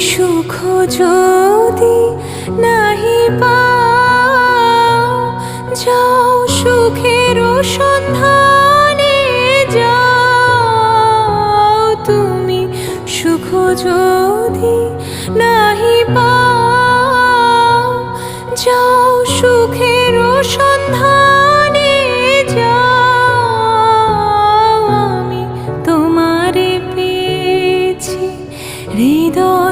সুখ যদি নাহি পাও, যাও সুখের সন্ধানে যাও। তুমি সুখ যদি নাহি পাও, যাও সুখের সন্ধানে যাও। আমি তোমারে পেয়েছি হৃদয়